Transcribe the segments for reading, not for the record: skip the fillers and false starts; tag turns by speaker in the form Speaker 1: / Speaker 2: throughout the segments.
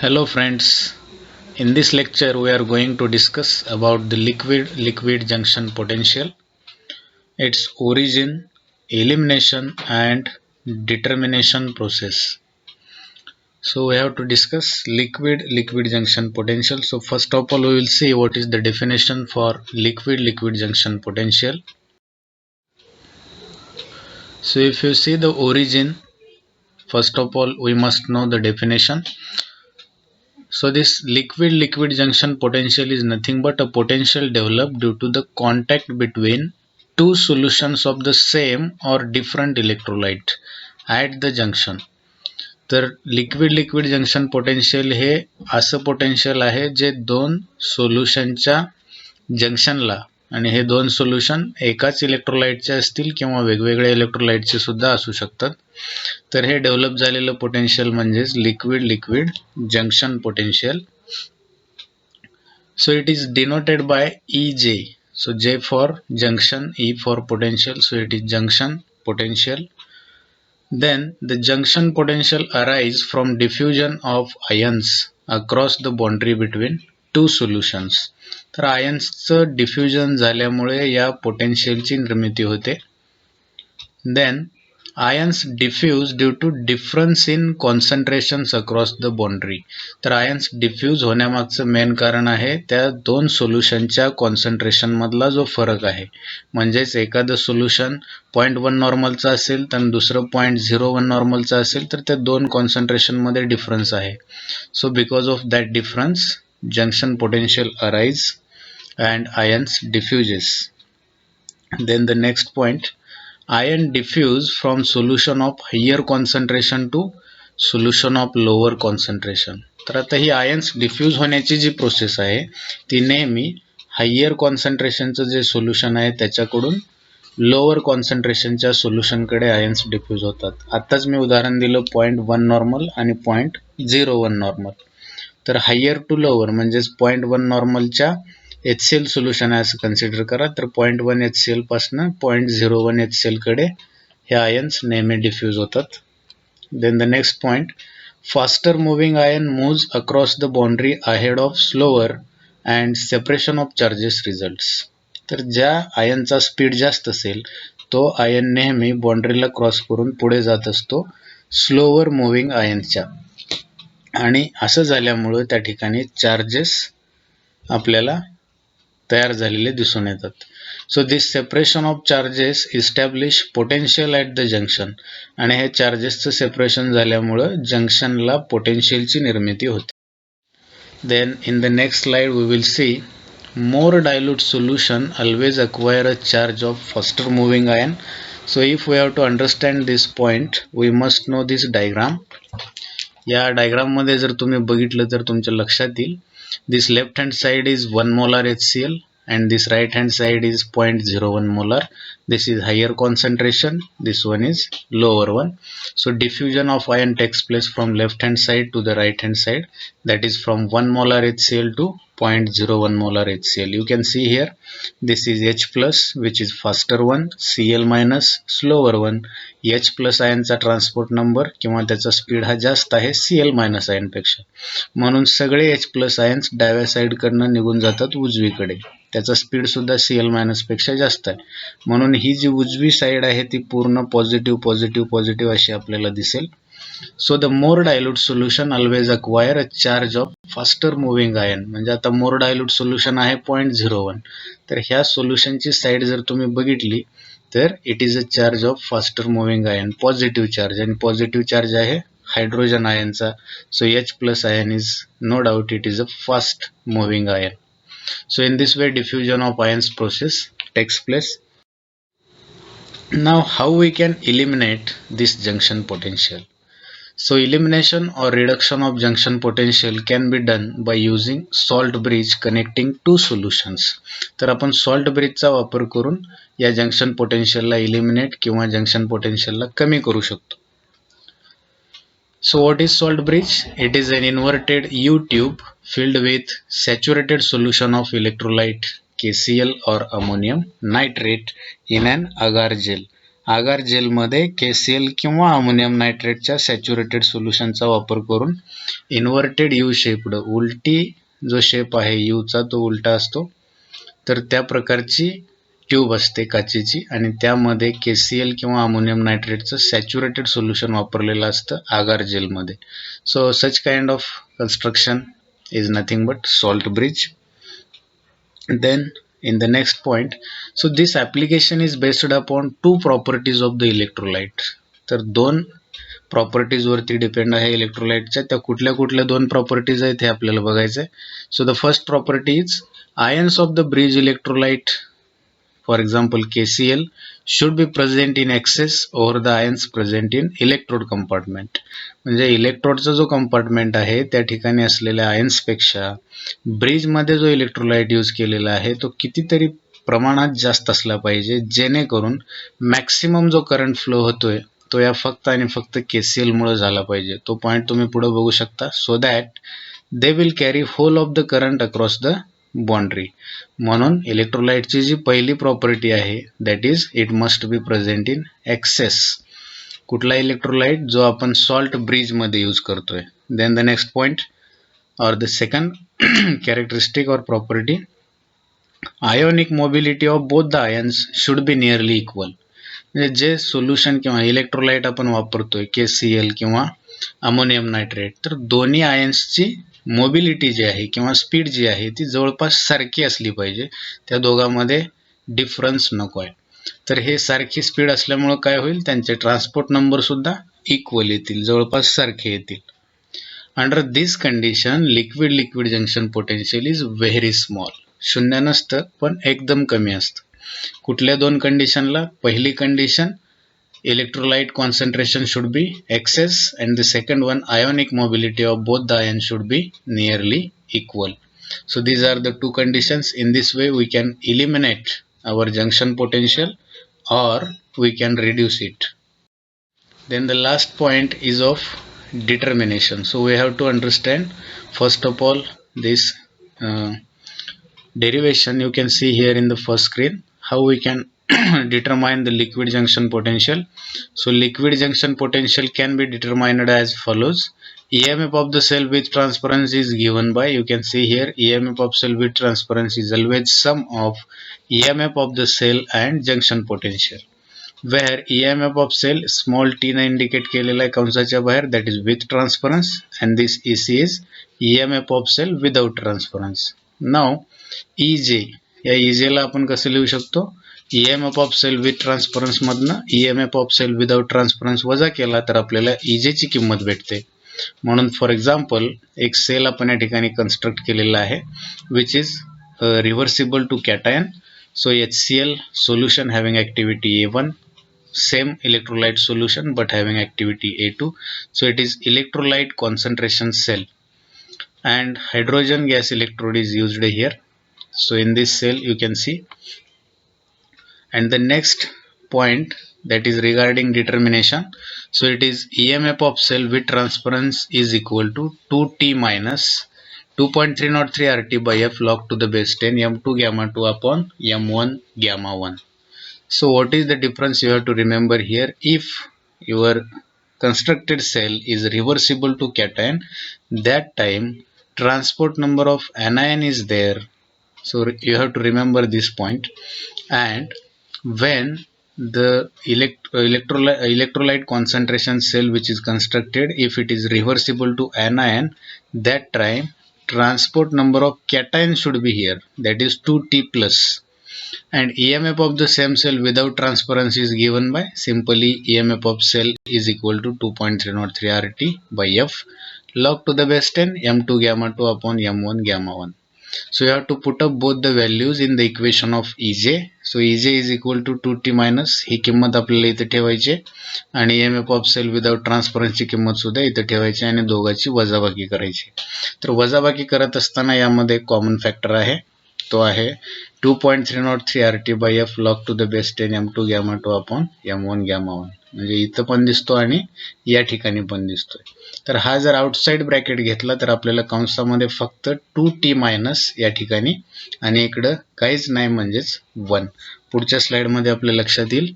Speaker 1: Hello friends, in this lecture we are going to discuss about the liquid junction potential, its origin, elimination and determination process. So we have to discuss liquid junction potential. So first of all we will see what is the definition for liquid junction potential. So if you see the origin, first of all we must know the definition. So this liquid junction potential is nothing but a potential developed due to the contact between two solutions of the same or different electrolyte at the junction. तर liquid junction potential हे असं potential आहे जे दोन सोल्युशनच्या जंक्शनला, आणि हे दोन solution एकाच इलेक्ट्रोलाइटचे असतील किंवा वेगवेगळ्या इलेक्ट्रोलाइटचे सुद्धा असू शकतात. तर हे डेव्हलप झालेलं पोटेन्शियल म्हणजेच liquid junction potential. So it is denoted by EJ. So J for junction, E for potential. So it is junction potential. Then the junction potential arises from diffusion of ions across the boundary between two solutions. तर आयन्सचं diffusion झाल्यामुळे या पोटेन्शियलची निर्मिती होते. Then ions diffuse due to difference in concentrations across the boundary. तर ions diffuse होण्यामागचं main कारण आहे त्या दोन सोल्युशनच्या कॉन्सन्ट्रेशन मधला जो फरक आहे. म्हणजेच एखादं सोल्युशन 0.1 नॉर्मलचा असेल तर दुसरं 0.01 नॉर्मलचा असेल तर त्या दोन कॉन्सन्ट्रेशन मध्ये डिफरन्स आहे. So because of that difference junction potential arise and ions diffuses. Then the next point, ion diffuse from solution of higher concentration to solution of lower concentration. तर आता ही आयन्स डिफ्यूज होण्याची जी process आहे ती नेहमी higher कॉन्सन्ट्रेशनचं जे solution आहे त्याच्याकडून lower कॉन्सन्ट्रेशनच्या सोल्युशनकडे ions diffuse होतात. आत्ताच मी उदाहरण दिलं 0.1 नॉर्मल आणि 0.01 नॉर्मल. तर हायर टू लोअर म्हणजेच 0.1 नॉर्मलच्या HCl सोल्युशन आहे असं कन्सिडर करा. तर 0.1 HCl पासून 0.01 HCl कडे हे आयन्स नेहमी डिफ्यूज होतात. Then the next point, faster moving ion moves across the boundary ahead of slower and separation of charges results. तर ज्या आयनचा स्पीड जास्त असेल तो आयन नेहमी बाउंड्रीला क्रॉस करून पुढे जात असतो स्लोअर मूव्हिंग आयन्सच्या, आणि असं झाल्यामुळे त्या ठिकाणी चार्जेस आपल्याला तयार झालेले दिसून येतात. So this separation of charges establish potential at the junction, आणि हे चार्जेसचं सेपरेशन झाल्यामुळे जंक्शनला पोटेन्शियलची निर्मिती होते. Then in the next slide we will see more dilute solution always acquire a charge of faster moving ion. So if we have to understand this point we must know this diagram. या diagram मध्ये जर तुम्ही बघितलं तर तुमच्या लक्षात येईल, this left hand side is 1 molar HCl and this right hand side is 0.01 molar. This is higher concentration, this one is lower one. So diffusion of ion takes place from left hand side to the right hand side, that is from 1 molar HCl to 0.01 molar HCl. You can see here this is H plus which is faster one, Cl minus slower one. H plus आयनचा transport number किंवा त्याचा speed हा जास्त आहे Cl minus ion पेक्षा, म्हणून सगळे H plus ions डाव्या साइड कडनं निघून जातात उजवीकडे. त्याचा स्पीड सुद्धा Cl मायनस पेक्षा जास्त आहे, म्हणून ही जी उजवी साइड आहे ती पूर्ण पॉझिटिव्ह पॉझिटिव्ह पॉझिटिव्ह अशी आपल्याला दिसेल. So the more dilute solution always acquire a charge of faster moving ion. म्हणजे आता मोर डायल्यूट सोल्युशन आहे 0.01, तर ह्या सोल्युशनची साइड जर तुम्ही बघितली तर it is a charge of faster moving ion, positive charge, आणि पॉझिटिव्ह चार्ज आहे हायड्रोजन आयनचा. So H plus ion is no doubt it is a fast moving ion. So in this way diffusion of ions process takes place. Now how we can eliminate this junction potential? So elimination or reduction of junction potential can be done by using salt bridge connecting two solutions. तर आपण salt ब्रिजचा वापर करून या junction पोटेन्शियलला eliminate किंवा junction पोटेन्शियलला कमी करू शकतो. So what is salt bridge? It is an inverted U-tube filled with saturated solution of electrolyte KCl or ammonium nitrate in an agar gel. आगार जेलमध्ये KCl किंवा अमोनियम नायट्रेटच्या सॅच्युरेटेड सोल्युशनचा वापर करून इन्व्हर्टेड यू शेप्ड, उलटी जो शेप आहे यूचा तो उलटा असतो, तर त्या प्रकारची ट्यूब असते काचेची आणि त्यामध्ये KCl किंवा अमोनियम नायट्रेटचं सॅच्युरेटेड सोल्युशन वापरलेलं असतं आगार जेलमध्ये. So such kind of construction is nothing but salt bridge. Then in the next point, so this application is based upon two properties of the electrolyte. तर दोन प्रॉपर्टीज वरती depend आहे इलेक्ट्रोलाइटच्या. त्या कुठल्या कुठल्या दोन प्रॉपर्टीज आहेत हे आपल्याला बघायचं आहे. So the first property is ions of the bridge electrolyte, for example KCl, should be present in excess over the ions present in electrode compartment. म्हणजे इलेक्ट्रोडचा जो कंपार्टमेंट आहे त्या ठिकाणी असलेल्या आयन्सपेक्षा ब्रिजमध्ये जो इलेक्ट्रोलाइट यूज केलेला आहे तो कितीतरी प्रमाणात जास्त असला पाहिजे, जेणेकरून मॅक्सिमम जो करंट फ्लो होतोय तो या फक्त आणि फक्त KCl मुळे झाला पाहिजे. तो पॉइंट तुम्ही पुढे बघू शकता. So that they will carry whole of the current across the boundary. म्हणून इलेक्ट्रोलाइटची जी पहिली प्रॉपर्टी आहे that is it must be present in excess. कुठला इलेक्ट्रोलाइट? जो आपण सॉल्ट ब्रिज मध्ये यूज करतोय. Then the next point or the second characteristic or property, ionic mobility of both the ions should be nearly equal. म्हणजे जे solution किंवा electrolyte आपण वापरतोय KCl किंवा अमोनियम नायट्रेट, तर दोन्ही आयन्सची मोबिलिटी जी आहे किंवा स्पीड जी आहे ती जवळपास सारखी असली पाहिजे. त्या दोघांमध्ये डिफरन्स नको आहे. तर हे सारखी स्पीड असल्यामुळे काय होईल, त्यांचे ट्रान्सपोर्ट नंबर सुद्धा इक्वल येतील, जवळपास सारखे येतील. Under this condition liquid liquid junction potential is very small. शून्य नसतं पण एकदम कमी असतं. कुठल्या दोन कंडिशनला? पहिली condition electrolyte concentration should be excess and the second one ionic mobility of both the ions should be nearly equal. So these are the two conditions. In this way we can eliminate our junction potential or we can reduce it. Then the last point is of determination. So we have to understand first of all this derivation. You can see here in the first screen how we can determine the liquid junction potential. So liquid junction potential can be determined as follows. EMF of the cell with transference is given by, you can see here, EMF of cell with transference is always sum of EMF of the cell and junction potential, where EMF of cell small t ने indicate केलेला आहे कंसाच्या बाहेर, that is with transference, and this EC is EMF of cell without transference. Now EJ, या EJ ला आपण कसं लिहू शकतो? EMF of sale with transference मधनं EMF of sale without transference वजा केला तर आपल्याला EJ ची किंमत भेटते. म्हणून फॉर एक्झाम्पल एक सेल आपण या ठिकाणी कन्स्ट्रक्ट केलेला आहे which is reversible to cation. So HCl solution having activity A1, same electrolyte solution but having activity A2. So it is electrolyte concentration cell and hydrogen gas electrode is used here. So in this cell you can see. And the next point that is regarding determination. So it is EMF of cell with transference is equal to 2t minus 2.303 RT by F log to the base 10 M2 gamma 2 upon M1 gamma 1. So what is the difference you have to remember here? If your constructed cell is reversible to cation, that time transport number of anion is there. So you have to remember this point. And when the electrolyte concentration cell which is constructed, if it is reversible to anion, that time transport number of cation should be here, that is 2t plus, and EMF of the same cell without transference is given by simply EMF of cell is equal to 2.303 RT by F log to the base 10 M2 gamma 2 upon M1 gamma 1. So you have to put up both the values in the equation of EJ. So EJ is equal to 2t minus ही किंमत आपल्याला इथे ठेवायची आणि EMF of sale without transference ची किंमत सुद्धा इथे ठेवायची आणि दोघांची वजाबाकी करायची. तर वजाबाकी करत असताना यामध्ये कॉमन फॅक्टर आहे, तो आहे 2.303 RT by F log to the base 10 M2 gamma 2 upon M1 gamma 1. म्हणजे इथं पण दिसतो आणि या ठिकाणी पण दिसतोय. तर हा जर आउटसाइड ब्रॅकेट घेतला तर आपल्याला कंसामध्ये फक्त 2t मायनस या ठिकाणी आणि इकडं काहीच नाही म्हणजेच 1. पुढच्या स्लाइड मध्ये आपल्या लक्षात येईल.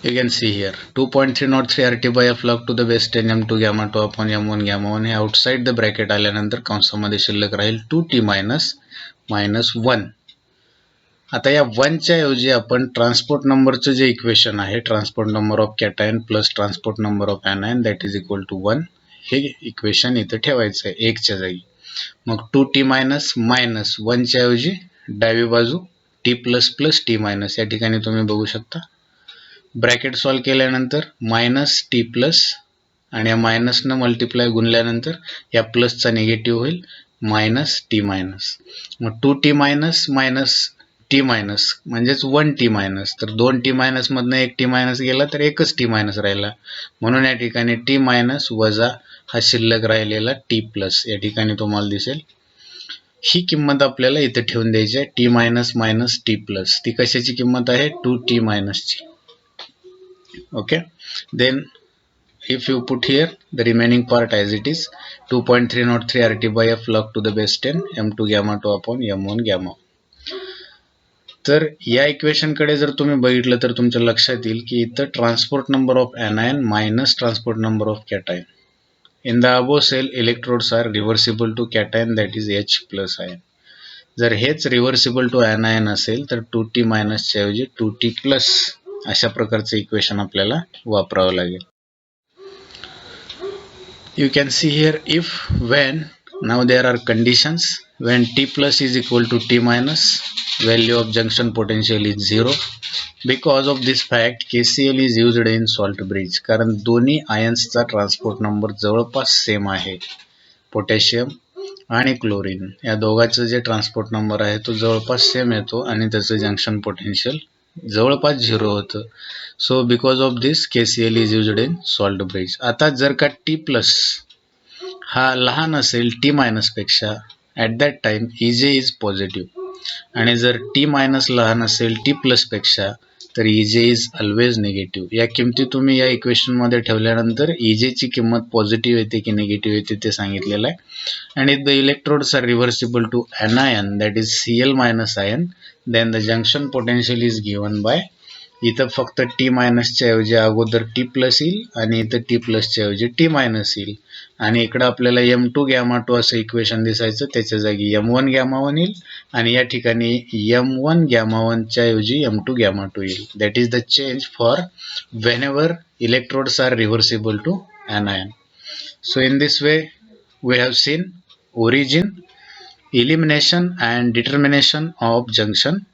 Speaker 1: You can see here 2.303 RT by F log to the base 10 M2 gamma 2 upon M1 gamma 1 हे आउटसाइड द ब्रॅकेट आल्यानंतर कंसामध्ये शिल्लक राहील 2t मायनस 1. आता या 1 च्या ऐवजी आपण ट्रान्सपोर्ट नंबरचं जे इक्वेशन आहे, transport number of cation plus transport number of anion that is equal to 1, हे इक्वेशन इथे ठेवायचं आहे 1 च्या जागी. मग 2t मायनस 1 च्या ऐवजी डावी बाजू t plus plus t minus, या ठिकाणी तुम्ही बघू शकता ब्रॅकेट सॉल्व केल्यानंतर मायनस टी प्लस आणि या मायनसनं मल्टिप्लाय गुणल्यानंतर या प्लसचा निगेटिव्ह होईल मायनस टी मायनस. मग 2t मायनस टी मायनस म्हणजेच 1t मायनस, तर 2t मायनस मधनं 1t मायनस गेला तर एकच t मायनस राहिला, म्हणून या ठिकाणी t मायनस वजा हा शिल्लक राहिलेला t प्लस या ठिकाणी तुम्हाला दिसेल. ही किंमत आपल्याला इथे ठेवून द्यायची आहे t मायनस t प्लस. ती कशाची किंमत आहे? 2t मायनसची. Okay, then if you put here the remaining part as it is 2.303 RT by F log to the base 10 M2 gamma 2 upon M1 gamma. तर या इक्वेशन कडे जर तुम्ही बघितलं तर तुमच्या लक्षात येईल की इथं transport number of anion minus transport number of cation. In the above cell electrodes are reversible to cation that is H plus ion. जर हेच रिव्हर्सिबल टू anion असेल तर 2t मायनस च्या ऐवजी 2t प्लस अशा प्रकारचे इक्वेशन आपल्याला वापरावं लागेल. You can see here if when now there are conditions when t plus is equal to t minus value of junction potential is 0. Because of this fact KCl is used in salt bridge, कारण दोन्ही आयन्सचा transport number जवळपास same आहे. Potassium आणि chlorine या दोघांचं जे transport number आहे तो जवळपास सेम येतो आणि त्याचं जंक्शन पोटेन्शियल जवळपास 0 होतं. So because of this KCl is used in salt bridge. आता जर का T प्लस हा लहान असेल T मायनस पेक्षा at that time EJ is positive आणि जर T मायनस लहान असेल T प्लस पेक्षा तर EJ इज ऑलवेज निगेटिव्ह. या किमती तुम्ही या इक्वेशन मध्ये ठेवल्यानंतर EJ ची किंमत पॉझिटिव्ह येते की निगेटिव्ह येते ते सांगितलेलं आहे. and if the electrodes are reversible to anion that is Cl minus ion then the junction potential is given by, इथं फक्त T मायनस च्या ऐवजी अगोदर T प्लस येईल आणि इथं T प्लस च्या ऐवजी T मायनस येईल आणि इकडं आपल्याला M2 गॅमा 2 असं इक्वेशन दिसायचं, त्याच्या जागी M1 गॅमा 1 येईल आणि या ठिकाणी M1 गॅमा 1 च्या ऐवजी M2 गॅमा 2 येईल. That is the change for whenever electrodes are reversible to anion. So in this way we have seen origin, elimination and determination of junction